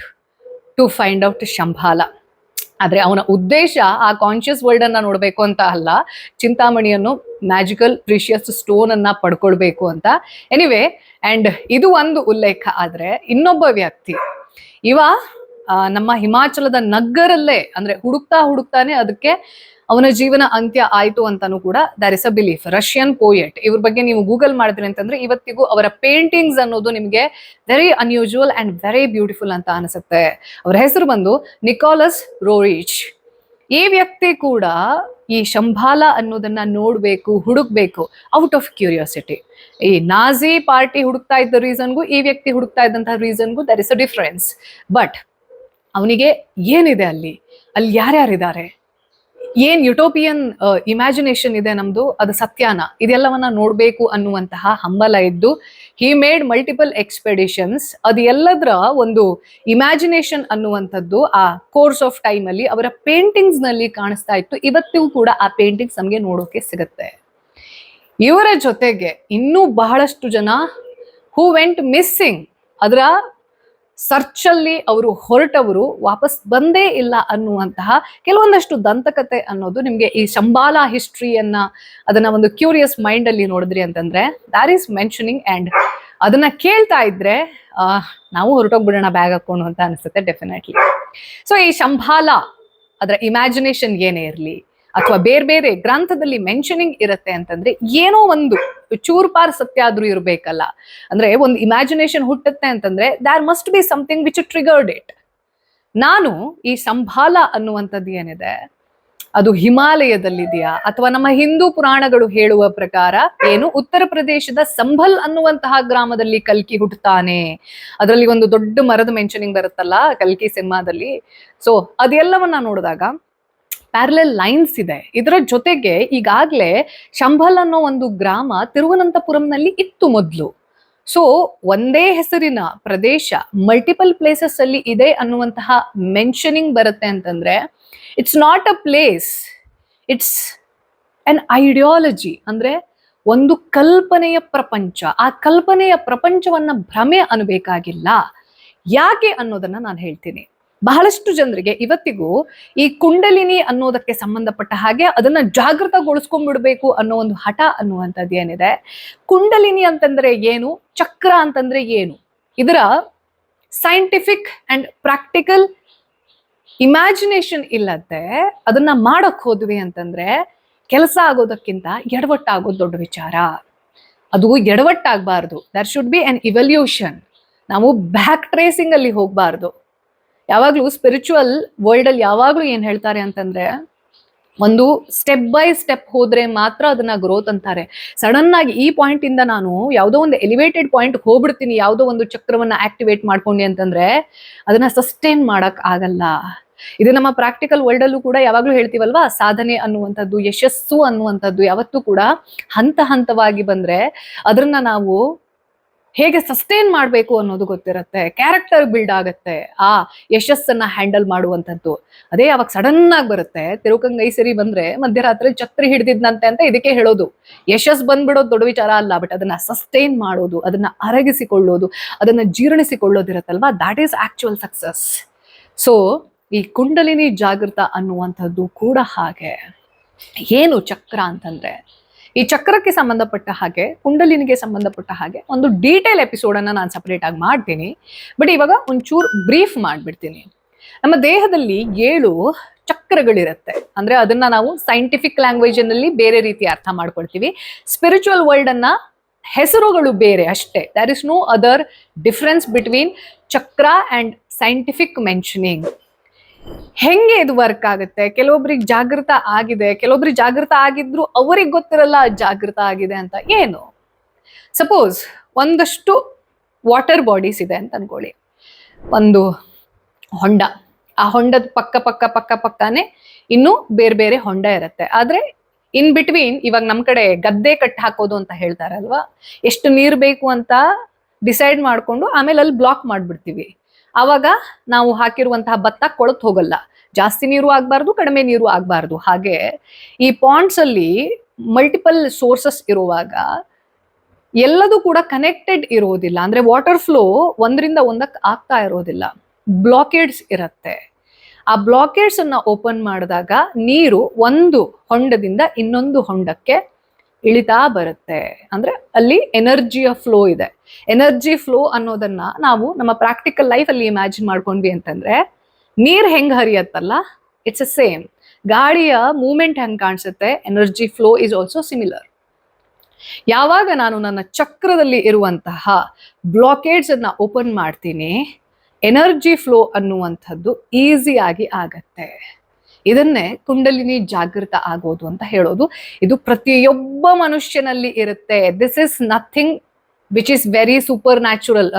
to find out ಶಂಭಾಲ. ಆದ್ರೆ ಅವನ ಉದ್ದೇಶ ಆ ಕಾನ್ಶಿಯಸ್ ವರ್ಲ್ಡ್ ಅನ್ನ ನೋಡ್ಬೇಕು ಅಂತ ಅಲ್ಲ, ಚಿಂತಾಮಣಿಯನ್ನು, ಮ್ಯಾಜಿಕಲ್ ಪ್ರೀಶಿಯಸ್ ಸ್ಟೋನ್ ಅನ್ನ ಪಡ್ಕೊಳ್ಬೇಕು ಅಂತ. ಎನಿವೆ, ಅಂಡ್ ಇದು ಒಂದು ಉಲ್ಲೇಖ. ಆದ್ರೆ ಇನ್ನೊಬ್ಬ ವ್ಯಕ್ತಿ ಇವ ನಮ್ಮ ಹಿಮಾಚಲದ ನಗ್ಗರಲ್ಲೇ, ಅಂದ್ರೆ ಹುಡುಕ್ತಾನೆ ಅದಕ್ಕೆ ಅವನ ಜೀವನ ಅಂತ್ಯ ಆಯ್ತು ಅಂತಾನು ಕೂಡ there is a belief. Russian poet, ಇವ್ರ ಬಗ್ಗೆ ನೀವು ಗೂಗಲ್ ಮಾಡಿದ್ರಿ ಅಂತಂದ್ರೆ ಇವತ್ತಿಗೂ ಅವರ ಪೇಂಟಿಂಗ್ಸ್ ಅನ್ನೋದು ನಿಮಗೆ very unusual and very beautiful ಅಂತ ಅನಿಸುತ್ತೆ. ಅವರ ಹೆಸರು ಬಂದು ನಿಕೋಲಸ್ ರೋರಿಚ್. ಈ ವ್ಯಕ್ತಿ ಕೂಡ ಈ ಶಂಭಾಲ ಅನ್ನೋದನ್ನ ನೋಡ್ಬೇಕು, ಹುಡುಕ್ಬೇಕು ಔಟ್ ಆಫ್ ಕ್ಯೂರಿಯಾಸಿಟಿ. ಈ ನಾಜಿ ಪಾರ್ಟಿ ಹುಡುಕ್ತಾ ಇದ್ದ ರೀಸನ್ಗೂ ಈ ವ್ಯಕ್ತಿ ಹುಡುಕ್ತಾ ಇದ್ದಂತಹ ರೀಸನ್ಗೂ there is a difference. But ಅವನಿಗೆ ಏನಿದೆ ಅಲ್ಲಿ ಯಾರ್ಯಾರಿದ್ದಾರೆ, ಏನ್ ಯುಟೋಪಿಯನ್ ಇಮ್ಯಾಜಿನೇಷನ್ ಇದೆ ನಮ್ದು, ಅದು ಸತ್ಯಾನ, ಇದೆಲ್ಲವನ್ನ ನೋಡ್ಬೇಕು ಅನ್ನುವಂತಹ ಹಂಬಲ ಇದ್ದು ಹಿ ಮೇಡ್ ಮಲ್ಟಿಪಲ್ ಎಕ್ಸ್ಪೆಡಿಷನ್ಸ್. ಅದು ಎಲ್ಲದರ ಒಂದು ಇಮ್ಯಾಜಿನೇಷನ್ ಅನ್ನುವಂಥದ್ದು ಆ ಕೋರ್ಸ್ ಆಫ್ ಟೈಮ್ ಅಲ್ಲಿ ಅವರ ಪೇಂಟಿಂಗ್ಸ್ ನಲ್ಲಿ ಕಾಣಿಸ್ತಾ ಇತ್ತು. ಇವತ್ತಿಗೂ ಕೂಡ ಆ ಪೇಂಟಿಂಗ್ಸ್ ನಮ್ಗೆ ನೋಡೋಕೆ ಸಿಗುತ್ತೆ. ಇವರ ಜೊತೆಗೆ ಇನ್ನೂ ಬಹಳಷ್ಟು ಜನ ಹೂ ವೆಂಟ್ ಮಿಸ್ಸಿಂಗ್, ಅದರ ಸರ್ಚ್ ಅಲ್ಲಿ ಅವರು ಹೊರಟವರು ವಾಪಸ್ ಬಂದೇ ಇಲ್ಲ ಅನ್ನುವಂತಹ ಕೆಲವೊಂದಷ್ಟು ದಂತಕತೆ ಅನ್ನೋದು ನಿಮ್ಗೆ ಈ ಶಂಬಾಲ ಹಿಸ್ಟ್ರಿಯನ್ನ ಅದನ್ನ ಒಂದು ಕ್ಯೂರಿಯಸ್ ಮೈಂಡ್ ಅಲ್ಲಿ ನೋಡಿದ್ರಿ ಅಂತಂದ್ರೆ ದಾಟ್ ಈಸ್ ಮೆನ್ಷನಿಂಗ್. ಅಂಡ್ ಅದನ್ನ ಕೇಳ್ತಾ ಇದ್ರೆ ನಾವು ಹೊರಟೋಗ್ಬಿಡೋಣ ಬ್ಯಾಗ್ ಹಾಕೊಂಡು ಅಂತ ಅನಿಸುತ್ತೆ ಡೆಫಿನೆಟ್ಲಿ. ಸೊ ಈ ಶಂಬಾಲ ಅದರ ಇಮ್ಯಾಜಿನೇಷನ್ ಏನೇ ಇರಲಿ ಅಥವಾ ಬೇರೆ ಬೇರೆ ಗ್ರಂಥದಲ್ಲಿ ಮೆನ್ಷನಿಂಗ್ ಇರುತ್ತೆ ಅಂತಂದ್ರೆ ಏನೋ ಒಂದು ಚೂರ್ಪಾರ್ ಸತ್ಯ ಆದ್ರೂ ಇರ್ಬೇಕಲ್ಲ. ಅಂದ್ರೆ ಒಂದು ಇಮ್ಯಾಜಿನೇಷನ್ ಹುಟ್ಟುತ್ತೆ ಅಂತಂದ್ರೆ there must be something which triggered it. ನಾನು ಈ ಶಂಬಾಲ ಅನ್ನುವಂಥದ್ದು ಏನಿದೆ ಅದು ಹಿಮಾಲಯದಲ್ಲಿದೆಯಾ ಅಥವಾ ನಮ್ಮ ಹಿಂದೂ ಪುರಾಣಗಳು ಹೇಳುವ ಪ್ರಕಾರ ಏನು ಉತ್ತರ ಪ್ರದೇಶದ ಸಂಭಲ್ ಅನ್ನುವಂತಹ ಗ್ರಾಮದಲ್ಲಿ ಕಲ್ಕಿ ಹುಟ್ಟುತ್ತಾನೆ. ಅದರಲ್ಲಿ ಒಂದು ದೊಡ್ಡ ಮರದ ಮೆನ್ಷನಿಂಗ್ ಬರುತ್ತಲ್ಲ ಕಲ್ಕಿ ಸಿನಿಮಾದಲ್ಲಿ. ಸೊ ಅದೆಲ್ಲವನ್ನ ನೋಡಿದಾಗ ಪ್ಯಾರಲಲ್ ಲೈನ್ಸ್ ಇದೆ. ಇದರ ಜೊತೆಗೆ ಈಗಾಗ್ಲೇ ಶಂಭಲ್ ಅನ್ನೋ ಒಂದು ಗ್ರಾಮ ತಿರುವನಂತಪುರಂನಲ್ಲಿ ಇತ್ತು ಮೊದಲು. ಸೊ ಒಂದೇ ಹೆಸರಿನ ಪ್ರದೇಶ ಮಲ್ಟಿಪಲ್ ಪ್ಲೇಸಸ್ ಅಲ್ಲಿ ಇದೆ ಅನ್ನುವಂತಹ ಮೆನ್ಷನಿಂಗ್ ಬರುತ್ತೆ ಅಂತಂದ್ರೆ it's not a place, it's an ideology. ಅಂದ್ರೆ ಒಂದು ಕಲ್ಪನೆಯ ಪ್ರಪಂಚ. ಆ ಕಲ್ಪನೆಯ ಪ್ರಪಂಚವನ್ನ ಭ್ರಮೆ ಅನ್ಬೇಕಾಗಿಲ್ಲ. ಯಾಕೆ ಅನ್ನೋದನ್ನ ನಾನು ಹೇಳ್ತೀನಿ. ಬಹಳಷ್ಟು ಜನರಿಗೆ ಇವತ್ತಿಗೂ ಈ ಕುಂಡಲಿನಿ ಅನ್ನೋದಕ್ಕೆ ಸಂಬಂಧಪಟ್ಟ ಹಾಗೆ ಅದನ್ನ ಜಾಗೃತಗೊಳಿಸ್ಕೊಂಡ್ಬಿಡ್ಬೇಕು ಅನ್ನೋ ಒಂದು ಹಠ ಅನ್ನುವಂಥದ್ದು ಏನಿದೆ. ಕುಂಡಲಿನಿ ಅಂತಂದ್ರೆ ಏನು, ಚಕ್ರ ಅಂತಂದ್ರೆ ಏನು, ಇದರ ಸೈಂಟಿಫಿಕ್ ಅಂಡ್ ಪ್ರಾಕ್ಟಿಕಲ್ ಇಮ್ಯಾಜಿನೇಷನ್ ಇಲ್ಲದೆ ಅದನ್ನ ಮಾಡಕ್ ಹೋದ್ವಿ ಅಂತಂದ್ರೆ ಕೆಲಸ ಆಗೋದಕ್ಕಿಂತ ಎಡವಟ್ಟಾಗೋದು ದೊಡ್ಡ ವಿಚಾರ. ಅದು ಎಡವಟ್ಟಾಗಬಾರ್ದು. There should be an evolution. ನಾವು ಬ್ಯಾಕ್ ಟ್ರೇಸಿಂಗ್ ಅಲ್ಲಿ ಹೋಗ್ಬಾರ್ದು. ಯಾವಾಗ್ಲೂ ಸ್ಪಿರಿಚುವಲ್ ವರ್ಲ್ಡ್ ಅಲ್ಲಿ ಯಾವಾಗ್ಲೂ ಏನ್ ಹೇಳ್ತಾರೆ ಅಂತಂದ್ರೆ ಒಂದು ಸ್ಟೆಪ್ ಬೈ ಸ್ಟೆಪ್ ಹೋದ್ರೆ ಮಾತ್ರ ಅದನ್ನ ಗ್ರೋತ್ ಅಂತಾರೆ. ಸಡನ್ ಆಗಿ ಈ ಪಾಯಿಂಟ್ ಇಂದ ನಾನು ಯಾವುದೋ ಒಂದು ಎಲಿವೇಟೆಡ್ ಪಾಯಿಂಟ್ ಹೋಗ್ಬಿಡ್ತೀನಿ, ಯಾವುದೋ ಒಂದು ಚಕ್ರವನ್ನ ಆಕ್ಟಿವೇಟ್ ಮಾಡ್ಕೊಂಡಿ ಅಂತಂದ್ರೆ ಅದನ್ನ ಸಸ್ಟೈನ್ ಮಾಡಕ್ ಆಗಲ್ಲ. ಇದು ನಮ್ಮ ಪ್ರಾಕ್ಟಿಕಲ್ ವರ್ಲ್ಡ್ ಅಲ್ಲೂ ಕೂಡ ಯಾವಾಗ್ಲೂ ಹೇಳ್ತೀವಲ್ವಾ, ಸಾಧನೆ ಅನ್ನುವಂಥದ್ದು, ಯಶಸ್ಸು ಅನ್ನುವಂಥದ್ದು ಯಾವತ್ತೂ ಕೂಡ ಹಂತ ಹಂತವಾಗಿ ಬಂದ್ರೆ ಅದನ್ನ ನಾವು ಹೇಗೆ ಸಸ್ಟೈನ್ ಮಾಡ್ಬೇಕು ಅನ್ನೋದು ಗೊತ್ತಿರುತ್ತೆ. ಕ್ಯಾರೆಕ್ಟರ್ ಬಿಲ್ಡ್ ಆಗತ್ತೆ ಆ ಯಶಸ್ಸನ್ನ ಹ್ಯಾಂಡಲ್ ಮಾಡುವಂಥದ್ದು. ಅದೇ ಅವಾಗ ಸಡನ್ ಆಗಿ ಬರುತ್ತೆ. ತಿರುಕಂಗೈ ಸರಿ ಬಂದ್ರೆ ಮಧ್ಯರಾತ್ರಿ ಛತ್ರಿ ಹಿಡಿದಿದ್ನಂತೆ ಅಂತ ಇದಕ್ಕೆ ಹೇಳೋದು. ಯಶಸ್ ಬಂದ್ಬಿಡೋದು ದೊಡ್ಡ ವಿಚಾರ ಅಲ್ಲ, ಬಟ್ ಅದನ್ನ ಸಸ್ಟೈನ್ ಮಾಡೋದು, ಅದನ್ನ ಅರಗಿಸಿಕೊಳ್ಳೋದು, ಅದನ್ನ ಜೀರ್ಣಿಸಿಕೊಳ್ಳೋದಿರತ್ತಲ್ವಾ, that is actual success. So ಈ ಕುಂಡಲಿನಿ ಜಾಗೃತ ಅನ್ನುವಂಥದ್ದು ಕೂಡ ಹಾಗೆ. ಏನು ಚಕ್ರ ಅಂತಂದ್ರೆ ಈ ಚಕ್ರಕ್ಕೆ ಸಂಬಂಧಪಟ್ಟ ಹಾಗೆ, ಕುಂಡಲಿನಿಗೆ ಸಂಬಂಧಪಟ್ಟ ಹಾಗೆ ಒಂದು ಡೀಟೇಲ್ ಎಪಿಸೋಡ್ ಅನ್ನ ನಾನು ಸಪರೇಟ್ ಆಗಿ ಮಾಡ್ತೀನಿ. ಬಟ್ ಇವಾಗ ಒಂಚೂರು ಬ್ರೀಫ್ ಮಾಡ್ಬಿಡ್ತೀನಿ. ನಮ್ಮ ದೇಹದಲ್ಲಿ 7 ಚಕ್ರಗಳಿರುತ್ತೆ. ಅಂದ್ರೆ ಅದನ್ನ ನಾವು ಸೈಂಟಿಫಿಕ್ ಲ್ಯಾಂಗ್ವೇಜ್ ನಲ್ಲಿ ಬೇರೆ ರೀತಿ ಅರ್ಥ ಮಾಡ್ಕೊಳ್ತೀವಿ. ಸ್ಪಿರಿಚುವಲ್ ವರ್ಲ್ಡ್ ಅನ್ನ ಹೆಸರುಗಳು ಬೇರೆ ಅಷ್ಟೇ. There is no other difference between chakra and scientific mentioning. ಹೆಂಗೆ ಇದು ವರ್ಕ್ ಆಗುತ್ತೆ? ಕೆಲವೊಬ್ರಿಗೆ ಜಾಗೃತ ಆಗಿದೆ, ಕೆಲವೊಬ್ರಿಗೆ ಜಾಗೃತ ಆಗಿದ್ರು ಅವ್ರಿಗೆ ಗೊತ್ತಿರಲ್ಲ ಜಾಗೃತ ಆಗಿದೆ ಅಂತ. ಏನು, ಸಪೋಸ್ ಒಂದಷ್ಟು ವಾಟರ್ ಬಾಡೀಸ್ ಇದೆ ಅಂತ ಅನ್ಕೊಳ್ಳಿ. ಒಂದು ಹೊಂಡ, ಆ ಹೊಂಡದ ಪಕ್ಕನೇ ಇನ್ನು ಬೇರೆ ಬೇರೆ ಹೊಂಡ ಇರುತ್ತೆ. ಆದ್ರೆ ಇನ್ ಬಿಟ್ವೀನ್ ಇವಾಗ ನಮ್ ಕಡೆ ಗದ್ದೆ ಕಟ್ಟಿ ಹಾಕೋದು ಅಂತ ಹೇಳ್ತಾರಲ್ವಾ, ಎಷ್ಟು ನೀರ್ ಬೇಕು ಅಂತ ಡಿಸೈಡ್ ಮಾಡ್ಕೊಂಡು ಆಮೇಲೆ ಅಲ್ಲಿ ಬ್ಲಾಕ್ ಮಾಡ್ಬಿಡ್ತೀವಿ. ಆವಾಗ ನಾವು ಹಾಕಿರುವಂತಹ ಭತ್ತ ಕೊಳತ್ ಹೋಗಲ್ಲ. ಜಾಸ್ತಿ ನೀರು ಆಗ್ಬಾರ್ದು, ಕಡಿಮೆ ನೀರು ಆಗ್ಬಾರ್ದು. ಹಾಗೆ ಈ ಪಾಂಡ್ಸ್ ಅಲ್ಲಿ ಮಲ್ಟಿಪಲ್ ಸೋರ್ಸಸ್ ಇರುವಾಗ ಎಲ್ಲದೂ ಕೂಡ ಕನೆಕ್ಟೆಡ್ ಇರೋದಿಲ್ಲ. ಅಂದ್ರೆ ವಾಟರ್ ಫ್ಲೋ ಒಂದರಿಂದ ಒಂದಕ್ಕೆ ಆಗ್ತಾ ಇರೋದಿಲ್ಲ, ಬ್ಲಾಕೇಡ್ಸ್ ಇರತ್ತೆ. ಆ ಬ್ಲಾಕೇಡ್ಸ್ ಅನ್ನ ಓಪನ್ ಮಾಡಿದಾಗ ನೀರು ಒಂದು ಹೊಂಡದಿಂದ ಇನ್ನೊಂದು ಹೊಂಡಕ್ಕೆ ಇಳಿತಾ ಬರುತ್ತೆ. ಅಂದ್ರೆ ಅಲ್ಲಿ ಎನರ್ಜಿಯ ಫ್ಲೋ ಇದೆ. ಎನರ್ಜಿ ಫ್ಲೋ ಅನ್ನೋದನ್ನ ನಾವು ನಮ್ಮ ಪ್ರಾಕ್ಟಿಕಲ್ ಲೈಫ್ ಅಲ್ಲಿ ಇಮ್ಯಾಜಿನ್ ಮಾಡ್ಕೊಂಡ್ವಿ ಅಂತಂದ್ರೆ ನೀರ್ ಹೆಂಗ್ ಹರಿಯತ್ತಲ್ಲ, ಇಟ್ಸ್ ಅ ಸೇಮ್. ಗಾಳಿಯ ಮೂವ್ಮೆಂಟ್ ಹೆಂಗ್ ಕಾಣಿಸುತ್ತೆ, energy flow is also similar. ಯಾವಾಗ ನಾನು ನನ್ನ ಚಕ್ರದಲ್ಲಿ ಇರುವಂತಹ ಬ್ಲಾಕೇಡ್ಸ್ ಅನ್ನ ಓಪನ್ ಮಾಡ್ತೀನಿ, ಎನರ್ಜಿ ಫ್ಲೋ ಅನ್ನುವಂಥದ್ದು ಈಸಿಯಾಗಿ ಆಗತ್ತೆ. ಇದನ್ನೇ ಕುಂಡಲಿನಿ ಜಾಗೃತ ಆಗೋದು ಅಂತ ಹೇಳೋದು. ಇದು ಪ್ರತಿಯೊಬ್ಬ ಮನುಷ್ಯನಲ್ಲಿ ಇರುತ್ತೆ. This is nothing which is very super natural.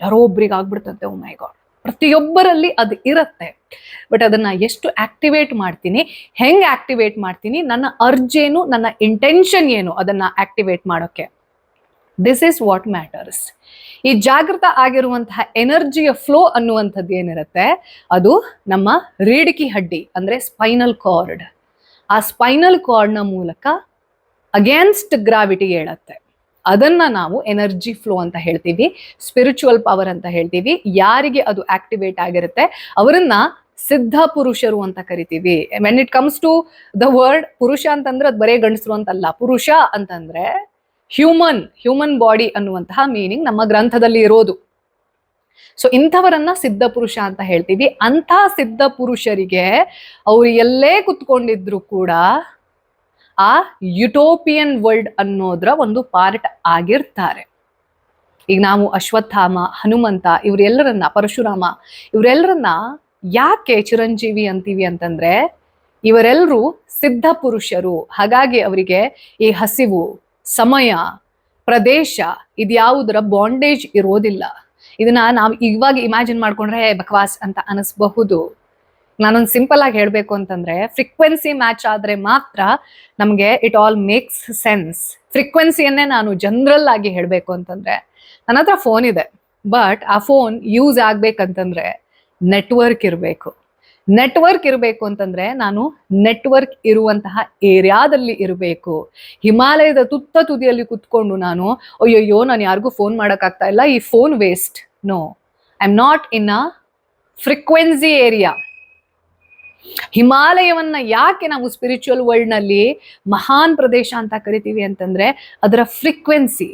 ಯಾರೋ ಒಬ್ರಿಗೆ ಆಗ್ಬಿಡ್ತಂತೆ, ಓ ಮೈ ಗಾಡ್. ಪ್ರತಿಯೊಬ್ಬರಲ್ಲಿ ಅದು ಇರುತ್ತೆ. ಬಟ್ ಅದನ್ನ ಎಷ್ಟು ಆಕ್ಟಿವೇಟ್ ಮಾಡ್ತೀನಿ, ಹೆಂಗ್ ಆಕ್ಟಿವೇಟ್ ಮಾಡ್ತೀನಿ, ನನ್ನ ಅರ್ಜ್ ಏನು, ನನ್ನ ಇಂಟೆನ್ಷನ್ ಏನು ಅದನ್ನ ಆಕ್ಟಿವೇಟ್ ಮಾಡೋಕೆ, ದಿಸ್ ಇಸ್ ವಾಟ್ ಮ್ಯಾಟರ್ಸ್. ಈ ಜಾಗೃತ ಆಗಿರುವಂತಹ ಎನರ್ಜಿಯ ಫ್ಲೋ ಅನ್ನುವಂಥದ್ದು ಏನಿರುತ್ತೆ, ಅದು ನಮ್ಮ ರೀಡಿಕಿ ಹಡ್ಡಿ ಅಂದ್ರೆ ಸ್ಪೈನಲ್ ಕಾರ್ಡ್. ಆ ಸ್ಪೈನಲ್ ಕಾರ್ಡ್ನ ಮೂಲಕ ಅಗೇನ್ಸ್ಟ್ ಗ್ರಾವಿಟಿ ಹೇಳತ್ತೆ. ಅದನ್ನ ನಾವು ಎನರ್ಜಿ ಫ್ಲೋ ಅಂತ ಹೇಳ್ತೀವಿ, ಸ್ಪಿರಿಚುವಲ್ ಪವರ್ ಅಂತ ಹೇಳ್ತೀವಿ. ಯಾರಿಗೆ ಅದು ಆಕ್ಟಿವೇಟ್ ಆಗಿರುತ್ತೆ ಅವರನ್ನ ಸಿದ್ಧ ಪುರುಷರು ಅಂತ ಕರಿತೀವಿ. When it comes to the word purusha ಅಂತಂದ್ರೆ ಅದು ಬರೇ ಗಂಡಸರು ಅಂತಲ್ಲ. ಪುರುಷ ಅಂತಂದ್ರೆ ಹ್ಯೂಮನ್ ಬಾಡಿ ಅನ್ನುವಂತಹ ಮೀನಿಂಗ್ ನಮ್ಮ ಗ್ರಂಥದಲ್ಲಿ ಇರೋದು. ಸೊ ಇಂಥವರನ್ನ ಸಿದ್ಧ ಪುರುಷ ಅಂತ ಹೇಳ್ತೀವಿ. ಅಂಥ ಸಿದ್ಧ ಪುರುಷರಿಗೆ ಅವ್ರು ಎಲ್ಲೇ ಕುತ್ಕೊಂಡಿದ್ರು ಕೂಡ ಆ ಯುಟೋಪಿಯನ್ ವರ್ಲ್ಡ್ ಅನ್ನೋದ್ರ ಒಂದು ಪಾರ್ಟ್ ಆಗಿರ್ತಾರೆ. ಈಗ ನಾವು ಅಶ್ವತ್ಥಾಮ, ಹನುಮಂತ ಇವರೆಲ್ಲರನ್ನ, ಪರಶುರಾಮ ಇವರೆಲ್ಲರನ್ನ ಯಾಕೆ ಚಿರಂಜೀವಿ ಅಂತೀವಿ ಅಂತಂದ್ರೆ ಇವರೆಲ್ಲರೂ ಸಿದ್ಧ ಪುರುಷರು. ಹಾಗಾಗಿ ಅವರಿಗೆ ಈ ಹಸಿವು, ಸಮಯ, ಪ್ರದೇಶ ಇದ್ಯಾವುದರ ಬಾಂಡೇಜ್ ಇರೋದಿಲ್ಲ. ಇದನ್ನ ನಾವು ಇವಾಗ ಇಮ್ಯಾಜಿನ್ ಮಾಡ್ಕೊಂಡ್ರೆ ಬಕವಾಸ್ ಅಂತ ಅನಿಸ್ಬಹುದು. ನಾನೊಂದು ಸಿಂಪಲ್ ಆಗಿ ಹೇಳ್ಬೇಕು ಅಂತಂದ್ರೆ ಫ್ರೀಕ್ವೆನ್ಸಿ ಮ್ಯಾಚ್ ಆದ್ರೆ ಮಾತ್ರ ನಮ್ಗೆ ಇಟ್ ಆಲ್ ಮೇಕ್ಸ್ ಸೆನ್ಸ್. ಫ್ರೀಕ್ವೆನ್ಸಿಯನ್ನೇ ನಾನು ಜನರಲ್ ಆಗಿ ಹೇಳ್ಬೇಕು ಅಂತಂದ್ರೆ, ನನ್ನ ಹತ್ರ ಫೋನ್ ಇದೆ, ಬಟ್ ಆ ಫೋನ್ ಯೂಸ್ ಆಗ್ಬೇಕಂತಂದ್ರೆ ನೆಟ್ವರ್ಕ್ ಇರಬೇಕು. ನೆಟ್ವರ್ಕ್ ಇರಬೇಕು ಅಂತಂದ್ರೆ ನಾನು ನೆಟ್ವರ್ಕ್ ಇರುವಂತಹ ಏರಿಯಾದಲ್ಲಿ ಇರಬೇಕು. ಹಿಮಾಲಯದ ತುತ್ತ ತುದಿಯಲ್ಲಿ ಕುತ್ಕೊಂಡು ನಾನು ಅಯ್ಯಯ್ಯೋ ನಾನು ಯಾರಿಗೂ ಫೋನ್ ಮಾಡೋಕ್ಕಾಗ್ತಾ ಇಲ್ಲ, ಈ phone waste. No, I am not in a frequency area. ಹಿಮಾಲಯವನ್ನ ಯಾಕೆ ನಾವು ಸ್ಪಿರಿಚುವಲ್ ವರ್ಲ್ಡ್ ನಲ್ಲಿ ಮಹಾನ್ ಪ್ರದೇಶ ಅಂತ ಕರಿತೀವಿ ಅಂತಂದ್ರೆ ಅದರ ಫ್ರೀಕ್ವೆನ್ಸಿ,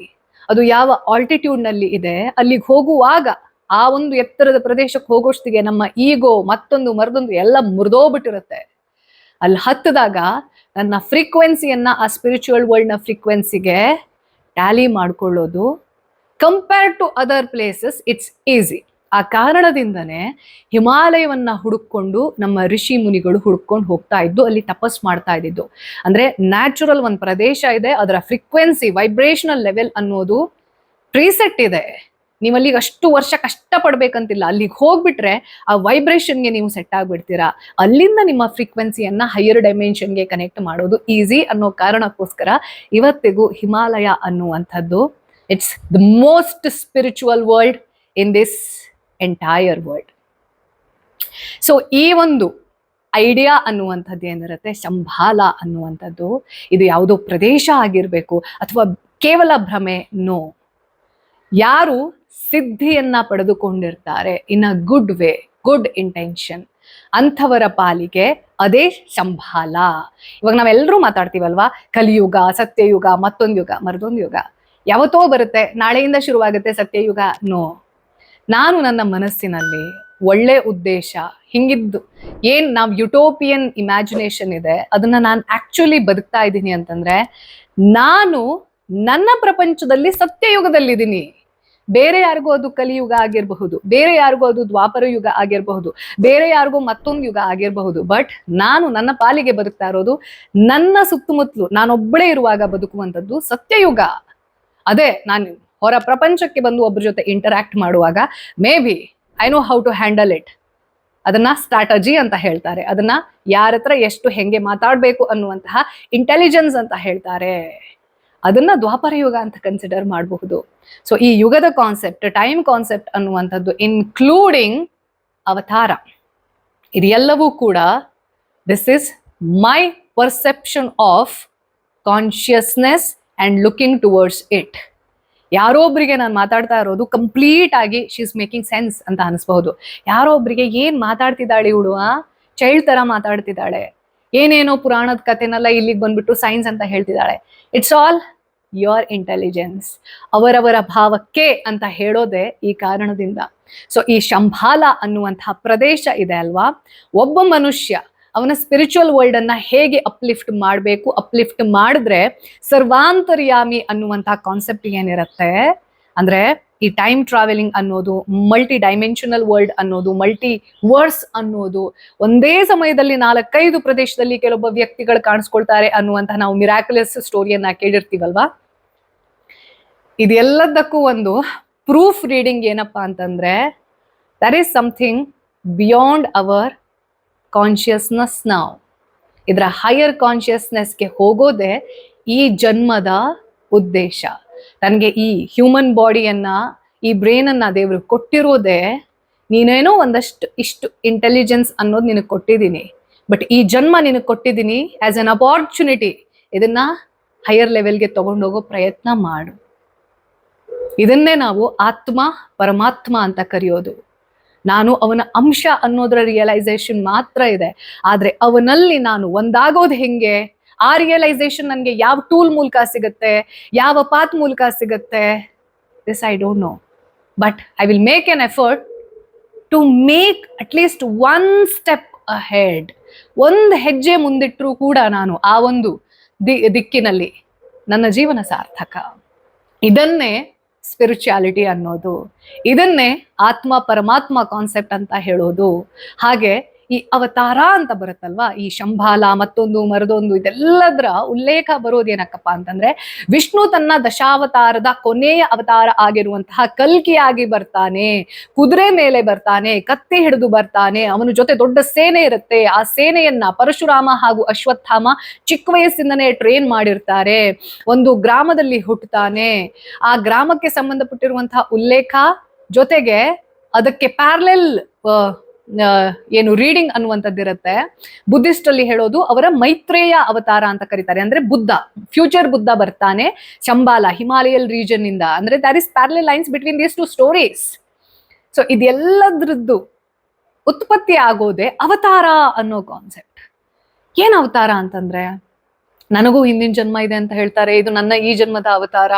ಅದು ಯಾವ ಆಲ್ಟಿಟ್ಯೂಡ್ ನಲ್ಲಿ ಇದೆ, ಅಲ್ಲಿಗೆ ಹೋಗುವಾಗ ಆ ಒಂದು ಎತ್ತರದ ಪ್ರದೇಶಕ್ಕೆ ಹೋಗೋಷ್ಟಿಗೆ ನಮ್ಮ ಈಗೋ ಮತ್ತೊಂದು ಮರದೊಂದು ಎಲ್ಲ ಮುರಿದೋಗ್ಬಿಟ್ಟಿರುತ್ತೆ. ಅಲ್ಲಿ ಹತ್ತದಾಗ ನನ್ನ ಫ್ರೀಕ್ವೆನ್ಸಿಯನ್ನ ಆ ಸ್ಪಿರಿಚುವಲ್ ವರ್ಲ್ಡ್ ನ ಫ್ರೀಕ್ವೆನ್ಸಿಗೆ ಟ್ಯಾಲಿ ಮಾಡ್ಕೊಳ್ಳೋದು compared to other places it's easy. ಆ ಕಾರಣದಿಂದನೇ ಹಿಮಾಲಯವನ್ನ ಹುಡುಕೊಂಡು ನಮ್ಮ ಋಷಿ ಮುನಿಗಳು ಹುಡ್ಕೊಂಡು ಹೋಗ್ತಾ ಇದ್ದು, ಅಲ್ಲಿ ತಪಸ್ ಮಾಡ್ತಾ ಇದ್ದಿದ್ದು. ಅಂದ್ರೆ ನ್ಯಾಚುರಲ್ ಒಂದು ಪ್ರದೇಶ ಇದೆ, ಅದರ ಫ್ರೀಕ್ವೆನ್ಸಿ ವೈಬ್ರೇಷನಲ್ ಲೆವೆಲ್ ಅನ್ನೋದು ಪ್ರೀಸೆಟ್ ಇದೆ. ನೀವು ಅಲ್ಲಿಗೆ ಅಷ್ಟು ವರ್ಷ ಕಷ್ಟ ಪಡ್ಬೇಕಂತಿಲ್ಲ. ಅಲ್ಲಿಗೆ ಹೋಗ್ಬಿಟ್ರೆ ಆ ವೈಬ್ರೇಷನ್ಗೆ ನೀವು ಸೆಟ್ ಆಗ್ಬಿಡ್ತೀರಾ. ಅಲ್ಲಿಂದ ನಿಮ್ಮ ಫ್ರೀಕ್ವೆನ್ಸಿಯನ್ನ ಹೈಯರ್ ಡೈಮೆನ್ಷನ್ಗೆ ಕನೆಕ್ಟ್ ಮಾಡೋದು ಈಸಿ ಅನ್ನೋ ಕಾರಣಕ್ಕೋಸ್ಕರ ಇವತ್ತಿಗೂ ಹಿಮಾಲಯ ಅನ್ನುವಂಥದ್ದು it's the most spiritual world in this entire world. So ಈ ಒಂದು ಐಡಿಯಾ ಅನ್ನುವಂಥದ್ದು ಏನಿರುತ್ತೆ, ಶಂಭಾಲ ಅನ್ನುವಂಥದ್ದು, ಇದು ಯಾವುದೋ ಪ್ರದೇಶ ಆಗಿರ್ಬೇಕು ಅಥವಾ ಕೇವಲ ಭ್ರಮೆ. ನೋ, ಯಾರು ಸಿದ್ಧಿಯನ್ನ ಪಡೆದುಕೊಂಡಿರ್ತಾರೆ in a good way, good intention, ಅಂಥವರ ಪಾಲಿಗೆ ಅದೇ ಶಂಭಾಲ. ಇವಾಗ ನಾವೆಲ್ಲರೂ ಮಾತಾಡ್ತೀವಲ್ವಾ, ಕಲಿಯುಗ, ಸತ್ಯಯುಗ, ಮತ್ತೊಂದು ಯುಗ, ಮರದೊಂದು ಯುಗ, ಯಾವತ್ತೋ ಬರುತ್ತೆ, ನಾಳೆಯಿಂದ ಶುರುವಾಗುತ್ತೆ ಸತ್ಯಯುಗ. ನೋ, ನಾನು ನನ್ನ ಮನಸ್ಸಿನಲ್ಲಿ ಒಳ್ಳೆ ಉದ್ದೇಶ ಹಿಂಗಿದ್ದು ಏನ್ ನಾವು ಯುಟೋಪಿಯನ್ ಇಮ್ಯಾಜಿನೇಷನ್ ಇದೆ ಅದನ್ನ ನಾನು ಆಕ್ಚುಲಿ ಬದುಕ್ತಾ ಇದ್ದೀನಿ ಅಂತಂದ್ರೆ ನಾನು ನನ್ನ ಪ್ರಪಂಚದಲ್ಲಿ ಸತ್ಯಯುಗದಲ್ಲಿದ್ದೀನಿ. ಬೇರೆ ಯಾರಿಗೂ ಅದು ಕಲಿಯುಗ ಆಗಿರಬಹುದು, ಬೇರೆ ಯಾರಿಗೂ ಅದು ದ್ವಾಪರ ಯುಗ ಆಗಿರಬಹುದು, ಬೇರೆ ಯಾರಿಗೂ ಮತ್ತೊಂದು ಯುಗ ಆಗಿರಬಹುದು. ಬಟ್ ನಾನು ನನ್ನ ಪಾಲಿಗೆ ಬದುಕ್ತಾ ಇರೋದು ನನ್ನ ಸುತ್ತಮುತ್ತಲು ನಾನೊಬ್ಬಳೇ ಇರುವಾಗ ಬದುಕುವಂಥದ್ದು ಸತ್ಯಯುಗ. ಅದೇ ನಾನು ಹೊರ ಪ್ರಪಂಚಕ್ಕೆ ಬಂದು ಒಬ್ಬರ ಜೊತೆ ಇಂಟರಾಕ್ಟ್ ಮಾಡುವಾಗ maybe I know how to handle it. ಅದನ್ನ ಸ್ಟ್ರಾಟಜಿ ಅಂತ ಹೇಳ್ತಾರೆ. ಅದನ್ನ ಯಾರ ಹತ್ರ ಎಷ್ಟು ಹೆಂಗೆ ಮಾತಾಡ್ಬೇಕು ಅನ್ನುವಂತಹ ಇಂಟೆಲಿಜೆನ್ಸ್ ಅಂತ ಹೇಳ್ತಾರೆ. ಅದನ್ನ ದ್ವಾಪರ ಯುಗ ಅಂತ ಕನ್ಸಿಡರ್ ಮಾಡಬಹುದು. ಸೊ ಈ ಯುಗದ ಕಾನ್ಸೆಪ್ಟ್, ಟೈಮ್ ಕಾನ್ಸೆಪ್ಟ್ ಅನ್ನುವಂಥದ್ದು ಇನ್ಕ್ಲೂಡಿಂಗ್ ಅವತಾರ, ಇದೆಲ್ಲವೂ ಕೂಡ this is my perception of consciousness and looking towards it. ಯಾರೋ ಒಬ್ರಿಗೆ ನಾನು ಮಾತಾಡ್ತಾ ಇರೋದು ಕಂಪ್ಲೀಟ್ ಆಗಿ ಶಿ ಇಸ್ ಮೇಕಿಂಗ್ ಸೆನ್ಸ್ ಅಂತ ಅನಿಸ್ಬಹುದು. ಯಾರೋ ಒಬ್ರಿಗೆ ಏನ್ ಮಾತಾಡ್ತಿದ್ದಾಳೆ ಇವಳು, ಚೈಲ್ಡ್ ತರ ಮಾತಾಡ್ತಿದ್ದಾಳೆ, ಏನೇನೋ ಪುರಾಣದ ಕಥೆನೆಲ್ಲ ಇಲ್ಲಿಗೆ ಬಂದ್ಬಿಟ್ಟು ಸೈನ್ಸ್ ಅಂತ ಹೇಳ್ತಿದ್ದಾಳೆ. It's all your intelligence. ಅವರವರ ಭಾವಕ್ಕೆ ಅಂತ ಹೇಳೋದೆ ಈ ಕಾರಣದಿಂದ. ಸೊ ಈ ಶಂಭಾಲ ಅನ್ನುವಂತಹ ಪ್ರದೇಶ ಇದೆ ಅಲ್ವಾ, ಒಬ್ಬ ಮನುಷ್ಯ ಅವನ ಸ್ಪಿರಿಚುವಲ್ ವರ್ಲ್ಡ್ ಅನ್ನ ಹೇಗೆ ಅಪ್ಲಿಫ್ಟ್ ಮಾಡಬೇಕು, ಅಪ್ಲಿಫ್ಟ್ ಮಾಡಿದ್ರೆ ಸರ್ವಾಂತರ್ಯಾಮಿ ಅನ್ನುವಂತಹ ಕಾನ್ಸೆಪ್ಟ್ ಏನಿರುತ್ತೆ ಅಂದ್ರೆ ಈ ಟೈಮ್ ಟ್ರಾವೆಲಿಂಗ್ ಅನ್ನೋದು, ಮಲ್ಟಿ ಡೈಮೆನ್ಷನಲ್ ವರ್ಲ್ಡ್ ಅನ್ನೋದು, ಮಲ್ಟಿ ವರ್ಸ್ ಅನ್ನೋದು, ಒಂದೇ ಸಮಯದಲ್ಲಿ 4-5 ಪ್ರದೇಶದಲ್ಲಿ ಕೆಲವೊಬ್ಬ ವ್ಯಕ್ತಿಗಳು ಕಾಣಿಸ್ಕೊಳ್ತಾರೆ ಅನ್ನುವಂತಹ ನಾವು ಮಿರಾಕ್ಯುಲಸ್ ಸ್ಟೋರಿಯನ್ನ ಕೇಳಿರ್ತೀವಲ್ವಾ. ಇದೆಲ್ಲದಕ್ಕೂ ಒಂದು ಪ್ರೂಫ್ ರೀಡಿಂಗ್ ಏನಪ್ಪಾ ಅಂತಂದ್ರೆ, that is something beyond our consciousness ನಾವು. ಇದರ ಹೈಯರ್ ಕಾನ್ಶಿಯಸ್ನೆಸ್ಗೆ ಹೋಗೋದೇ ಈ ಜನ್ಮದ ಉದ್ದೇಶ. ನನಗೆ ಈ ಹ್ಯೂಮನ್ ಬಾಡಿಯನ್ನ, ಈ ಬ್ರೈನ್ ಅನ್ನ ದೇವರು ಕೊಟ್ಟಿರೋದೇ, ನೀನೇನೋ ಒಂದಷ್ಟು ಇಷ್ಟು ಇಂಟೆಲಿಜೆನ್ಸ್ ಅನ್ನೋದು ನಿನಗೆ ಕೊಟ್ಟಿದ್ದೀನಿ, ಬಟ್ ಈ ಜನ್ಮ ನಿನಗೆ ಕೊಟ್ಟಿದ್ದೀನಿ ಆಸ್ ಅನ್ ಅಪಾರ್ಚುನಿಟಿ. ಇದನ್ನ ಹೈಯರ್ ಲೆವೆಲ್ಗೆ ತಗೊಂಡೋಗೋ ಪ್ರಯತ್ನ ಮಾಡು. ಇದನ್ನೇ ನಾವು ಆತ್ಮ ಪರಮಾತ್ಮ ಅಂತ ಕರೆಯೋದು. ನಾನು ಅವನ ಅಂಶ ಅನ್ನೋದರ ರಿಯಲೈಸೇಷನ್ ಮಾತ್ರ ಇದೆ, ಆದ್ರೆ ಅವನಲ್ಲಿ ನಾನು ಒಂದಾಗೋದು ಹೆಂಗೆ, ಆ ರಿಯಲೈಸೇಷನ್ ನನಗೆ ಯಾವ ಟೂಲ್ ಮೂಲಕ ಸಿಗುತ್ತೆ, ಯಾವ ಪಾತ್ ಮೂಲಕ ಸಿಗುತ್ತೆ, this I don't know. But I will make an effort to make at least one step ahead. ಒಂದು ಹೆಜ್ಜೆ ಮುಂದಿಟ್ಟರೂ ಕೂಡ ನಾನು ಆ ಒಂದು ದಿಕ್ಕಿನಲ್ಲಿ ನನ್ನ ಜೀವನ ಸಾರ್ಥಕ. ಇದನ್ನೇ ಸ್ಪಿರಿಚುಯಾಲಿಟಿ ಅನ್ನೋದು, ಇದನ್ನೇ ಆತ್ಮ ಪರಮಾತ್ಮ ಕಾನ್ಸೆಪ್ಟ್ ಅಂತ ಹೇಳೋದು. ಹಾಗೆ ಈ ಅವತಾರ ಅಂತ ಬರುತ್ತಲ್ವಾ, ಈ ಶಂಭಾಲ ಮತ್ತೊಂದು ಮರದೊಂದು ಇದೆಲ್ಲದರ ಉಲ್ಲೇಖ ಬರೋದೇನಕ್ಕಪ್ಪ ಅಂತಂದ್ರೆ, ವಿಷ್ಣು ತನ್ನ ದಶಾವತಾರದ ಕೊನೆಯ ಅವತಾರ ಆಗಿರುವಂತಹ ಕಲ್ಕಿಯಾಗಿ ಬರ್ತಾನೆ, ಕುದುರೆ ಮೇಲೆ ಬರ್ತಾನೆ, ಕತ್ತಿ ಹಿಡಿದು ಬರ್ತಾನೆ, ಅವನ ಜೊತೆ ದೊಡ್ಡ ಸೇನೆ ಇರುತ್ತೆ. ಆ ಸೇನೆಯನ್ನ ಪರಶುರಾಮ ಹಾಗೂ ಅಶ್ವತ್ಥಾಮ ಚಿಕ್ಕ ವಯಸ್ಸಿಂದನೇ ಟ್ರೈನ್ ಮಾಡಿರ್ತಾರೆ. ಒಂದು ಗ್ರಾಮದಲ್ಲಿ ಹುಟ್ಟುತ್ತಾನೆ. ಆ ಗ್ರಾಮಕ್ಕೆ ಸಂಬಂಧಪಟ್ಟಿರುವಂತಹ ಉಲ್ಲೇಖ ಜೊತೆಗೆ ಅದಕ್ಕೆ ಪ್ಯಾರಲೆಲ್ ಏನು ರೀಡಿಂಗ್ ಅನ್ನುವಂಥದ್ದಿರುತ್ತೆ. ಬುದ್ಧಿಸ್ಟ್ ಅಲ್ಲಿ ಹೇಳೋದು ಅವರ ಮೈತ್ರೇಯ ಅವತಾರ ಅಂತ ಕರೀತಾರೆ. ಅಂದ್ರೆ ಬುದ್ಧ, ಫ್ಯೂಚರ್ ಬುದ್ಧ ಬರ್ತಾನೆ ಶಂಬಾಲ ಹಿಮಾಲಯಲ್ ರೀಜನ್ ಇಂದ. ಅಂದ್ರೆ there is parallel lines between these two stories. So ಇದೆಲ್ಲದ್ರದ್ದು ಉತ್ಪತ್ತಿ ಆಗೋದೆ ಅವತಾರ ಅನ್ನೋ ಕಾನ್ಸೆಪ್ಟ್. ಏನ್ ಅವತಾರ ಅಂತಂದ್ರೆ, ನನಗೂ ಹಿಂದಿನ ಜನ್ಮ ಇದೆ ಅಂತ ಹೇಳ್ತಾರೆ, ಇದು ನನ್ನ ಈ ಜನ್ಮದ ಅವತಾರ.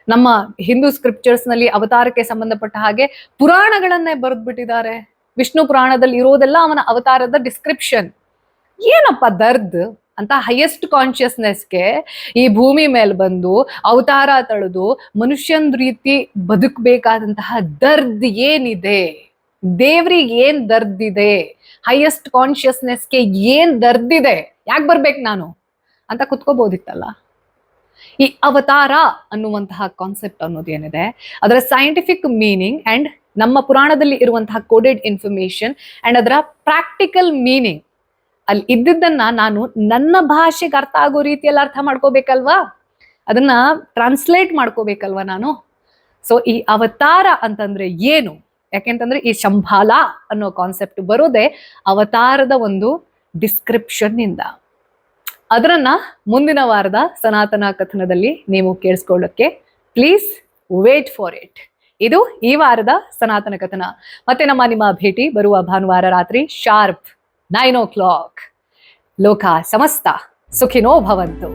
ನಮ್ಮ ಹಿಂದೂ ಸ್ಕ್ರಿಪ್ಚರ್ಸ್ ನಲ್ಲಿ ಅವತಾರಕ್ಕೆ ಸಂಬಂಧಪಟ್ಟ ಹಾಗೆ ಪುರಾಣಗಳನ್ನೇ ಬರೆದ್ಬಿಟ್ಟಿದ್ದಾರೆ. ವಿಷ್ಣು ಪುರಾಣದಲ್ಲಿ ಇರೋದೆಲ್ಲ ಅವನ ಅವತಾರದ ಡಿಸ್ಕ್ರಿಪ್ಷನ್. ಏನಪ್ಪ ದರ್ದ್ ಅಂತ ಹೈಯೆಸ್ಟ್ ಕಾನ್ಶಿಯಸ್ನೆಸ್ಗೆ ಈ ಭೂಮಿ ಮೇಲೆ ಬಂದು ಅವತಾರ ತಳೆದು ಮನುಷ್ಯನ್ ರೀತಿ ಬದುಕಬೇಕಾದಂತಹ ದರ್ದ್ ಏನಿದೆ, ದೇವ್ರಿಗೆ ಏನ್ ದರ್ದಿದೆ, ಹೈಯೆಸ್ಟ್ ಕಾನ್ಶಿಯಸ್ನೆಸ್ಗೆ ಏನ್ ದರ್ದಿದೆ, ಯಾಕೆ ಬರ್ಬೇಕು ನಾನು ಅಂತ ಕುತ್ಕೋಬಹುದಿತ್ತಲ್ಲ. ಈ ಅವತಾರ ಅನ್ನುವಂತಹ ಕಾನ್ಸೆಪ್ಟ್ ಅನ್ನೋದು ಏನಿದೆ, ಅದರ ಸೈಂಟಿಫಿಕ್ ಮೀನಿಂಗ್ ಅಂಡ್ ನಮ್ಮ ಪುರಾಣದಲ್ಲಿ ಇರುವಂತಹ ಕೋಡೆಡ್ ಇನ್ಫಾರ್ಮೇಶನ್ ಅಂಡ್ ಅದರ ಪ್ರಾಕ್ಟಿಕಲ್ ಮೀನಿಂಗ್, ಅಲ್ಲಿ ಇದ್ದಿದ್ದನ್ನ ನಾನು ನನ್ನ ಭಾಷೆಗೆ ಅರ್ಥ ಆಗೋ ರೀತಿಯಲ್ಲಿ ಅರ್ಥ ಮಾಡ್ಕೋಬೇಕಲ್ವಾ, ಅದನ್ನ ಟ್ರಾನ್ಸ್ಲೇಟ್ ಮಾಡ್ಕೋಬೇಕಲ್ವಾ ನಾನು. ಸೊ ಈ ಅವತಾರ ಅಂತಂದ್ರೆ ಏನು, ಯಾಕೆಂತಂದ್ರೆ ಈ ಶಂಭಾಲ ಅನ್ನೋ ಕಾನ್ಸೆಪ್ಟ್ ಬರೋದೇ ಅವತಾರದ ಒಂದು ಡಿಸ್ಕ್ರಿಪ್ಷನ್ ಇಂದ. ಅದರನ್ನ ಮುಂದಿನ ವಾರದ ಸನಾತನ ಕಥನದಲ್ಲಿ ನೀವು ಕೇಳಿಸ್ಕೊಳ್ಳೋಕ್ಕೆ ಪ್ಲೀಸ್ ವೇಟ್ ಫಾರ್ ಇಟ್. ಇದು ಈ ವಾರದ ಸನಾತನ ಕಥನ. ಮತ್ತೆ ನಿಮ್ಮ ಭೇಟಿ ಬರುವ ಭಾನುವಾರ ರಾತ್ರಿ ಶಾರ್ಪ್ 9 o'clock. ಲೋಕ ಸಮಸ್ತ ಸುಖಿನೋ ಭವಂತು.